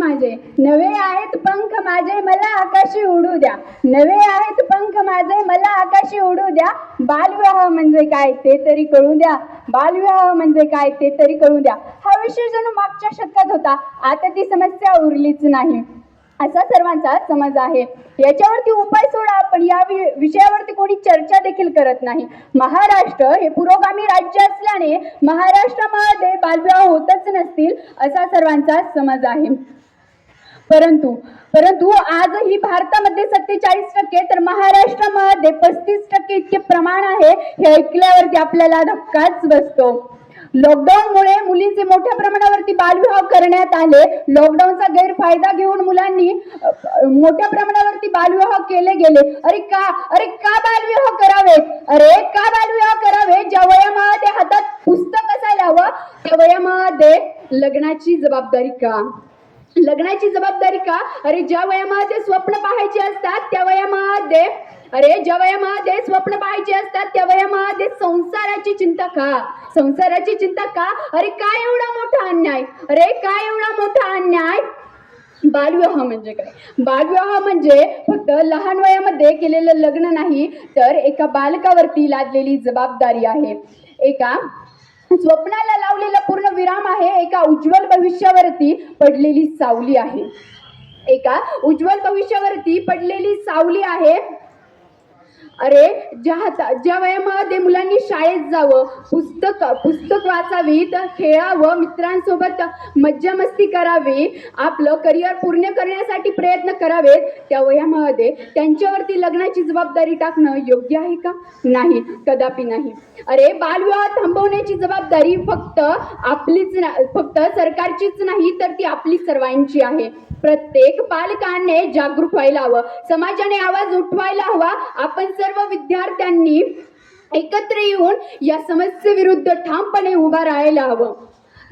माझे, नवे आहेत पंख माझे मला आकाशी उडू द्या, नवे आहेत पंख माझे मला आकाशी उडू द्या. बालविवाह म्हणजे काय ते तरी कळू द्या, बालविवाह म्हणजे काय ते तरी कळू द्या. हा विषय जणू मागच्या शतकात होता, आता ती समस्या उरलीच नाही असा सर्वांचा समज आहे. याच्यावरती उपाय सोडा, पण या विषयावरती कोणी चर्चा देखील करत नाही. महाराष्ट्र हे पुरोगामी राज्य असल्याने महाराष्ट्रामध्ये बालविवाह होतच नसतील असा सर्वांचा समज आहे. परंतु आजही भारतामध्ये 47% तर महाराष्ट्रामध्ये 35% इतके प्रमाण आहे. हे ऐकल्यावरती आपल्याला धक्काच बसतो. लॉकडाऊनमुळे मुलींचे मोठ्या प्रमाणावरती बालविवाह करण्यात आले. लॉकडाऊनचा गैरफायदा घेऊन मुलांनी मोठ्या प्रमाणावरती बालविवाह केले गेले. अरे का बालविवाह करावेत? अरे का बालविवाह करावे? ज्या वयामध्ये हातात पुस्तक असायला हवं त्या वयामध्ये लग्नाची जबाबदारी का? लग्नाची जबाबदारी का? अरे ज्या वयामध्ये स्वप्न पाहायचे असतात त्या वयामध्ये ज्या वयामध्ये स्वप्न पाहायचे असतात त्या वयामध्ये संसाराची चिंता का? संसाराची चिंता का? अरे काय एवढा मोठा अन्याय? अरे काय एवढा मोठा अन्याय? बालविवाह म्हणजे काय? बालविवाह म्हणजे फक्त लहान वयामध्ये केलेलं लग्न नाही, तर एका बालकावरती लादलेली जबाबदारी आहे. एका स्वप्नाला लावलेला पूर्ण विराम आहे. एका उज्ज्वल भविष्यावरती पडलेली सावली आहे. एका उज्ज्वल भविष्यावरती पडलेली सावली आहे. अरे ज्या वयामध्ये मुलांनी शाळेत जावं, पुस्तक वाचावीत, खेळावं, मित्रांसोबत मज्जा मस्ती करावी, आपलं करिअर पूर्ण करण्यासाठी प्रयत्न करावेत, त्या वयामध्ये त्यांच्यावरती लग्नाची जबाबदारी टाकणं योग्य आहे का? नाही, कदापि नाही. अरे बालविवाह थांबवण्याची जबाबदारी फक्त सरकारचीच नाही, तर ती आपली सर्वांची आहे. प्रत्येक पालकांनी जागरूक व्हायला हवं, समाजाने आवाज उठवायला हवा. आपण सर्व विद्यार्थ्यांनी एकत्र येऊन या समस्येविरुद्ध ठामपणे उभा राहायला हवं.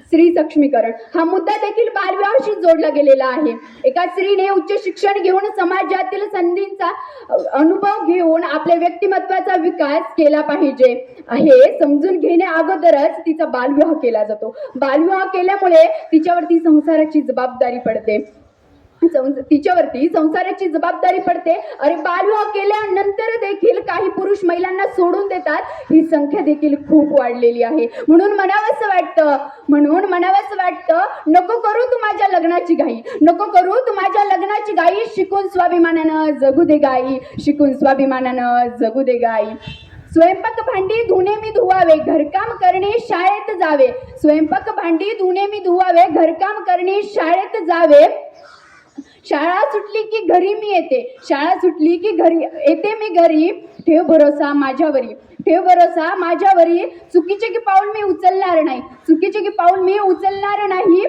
स्त्री सक्षमीकरण हा मुद्दा देखील बालविवाहाशी जोडला गेलेला आहे. एका स्त्रीने उच्च शिक्षण घेऊन समाजातील संधींचा अनुभव घेऊन आपल्या व्यक्तिमत्वाचा विकास केला पाहिजे हे समजून घेण्या अगोदरच तिचा बालविवाह केला जातो. बालविवाह केल्यामुळे तिच्यावरती संसाराची जबाबदारी पडते. अरे बालविवाह केल्यानंतर देखील काही पुरुष महिलांना सोडून देतात. ही संख्या देखील खूप वाढलेली आहे. म्हणून म्हणावंसं वाटतं, नको करू तू माझ्या लग्नाची घाई, नको करू तू माझ्या लग्नाची घाई. शिकून स्वाभिमानानं जगू दे गाई, शिकून स्वाभिमानानं जगू दे गाई. स्वयंपाक भांडी धुणे मी धुवावे, घरकाम करणे शाळेत जावे. स्वयंपाक भांडी धुणे मी धुवावे, घरकाम करणे शाळेत जावे. शाळा सुटली की घरी मी येते, शाळा सुटली की घरी येते मी घरी. ठेव भरोसा माझ्यावरी, ठेव भरोसा माझ्यावरी. चुकीचे की पाऊल मी उचलणार नाही, चुकीचे की पाऊल मी उचलणार नाही.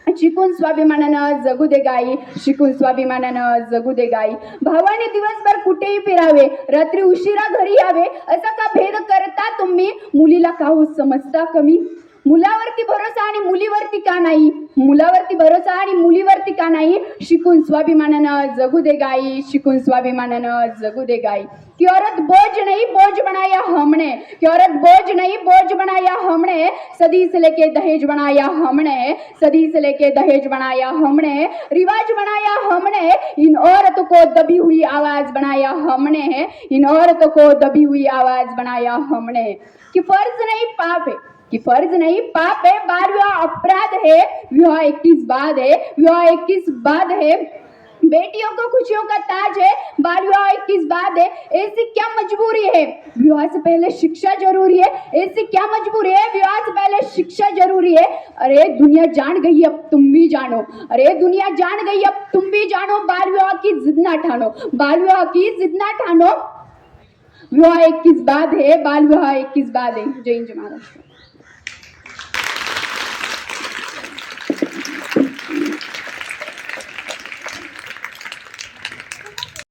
शिकून स्वाभिमानानं जगू दे गाई, शिकून स्वाभिमानानं जगू दे गाई. भावाने दिवसभर कुठेही फिरावे, रात्री उशिरा घरी यावे. असा का भेद करता तुम्ही? मुलीला का हो समजता कमी? मुलावरती भरोसा आणि मुलीवरती का नाही? मुलावरती भरोसा आणि मुलीवरती का नाही? शिकून स्वाभिमानानं जगू दे गाई, शिकून स्वाभिमानानं जगू दे गाई. की औरत बोझ नहीं बोझ बनाया हमने, की औरत बोझ नहीं बोझ बनाया हमने. सदी से लेके दहेज बनाया हमने, सदी से लेके दहेज बनाया हमने. रिवाज बनाया हमने, इन औरतों को दबी हुई आवाज बनाया हमने, इन औरतों को दबी हुई आवाज बनाया हमने. कि फर्ज नहीं पाप है, कि फर्ज नहीं पाप है, बालविवाह अपराध है. विवाह 21 बाद है, विवाह 21 बाद है. बेटियों को खुशियों का ताज है, बालविवाह 21 बाद है. ऐसी क्या मजबूरी है? विवाह से पहले शिक्षा जरूरी है. ऐसी क्या मजबूरी है? विवाह से पहले शिक्षा जरूरी है. अरे दुनिया जान गई अब तुम भी जानो, अरे दुनिया जान गई अब तुम भी जानो. बालविवाह की जिद ना ठानो, बालविवाह की जिद ना ठानो. विवाह 21 बाद है, बालविवाह 21 बाद है. जय हिंद, जय महाराष्ट्र.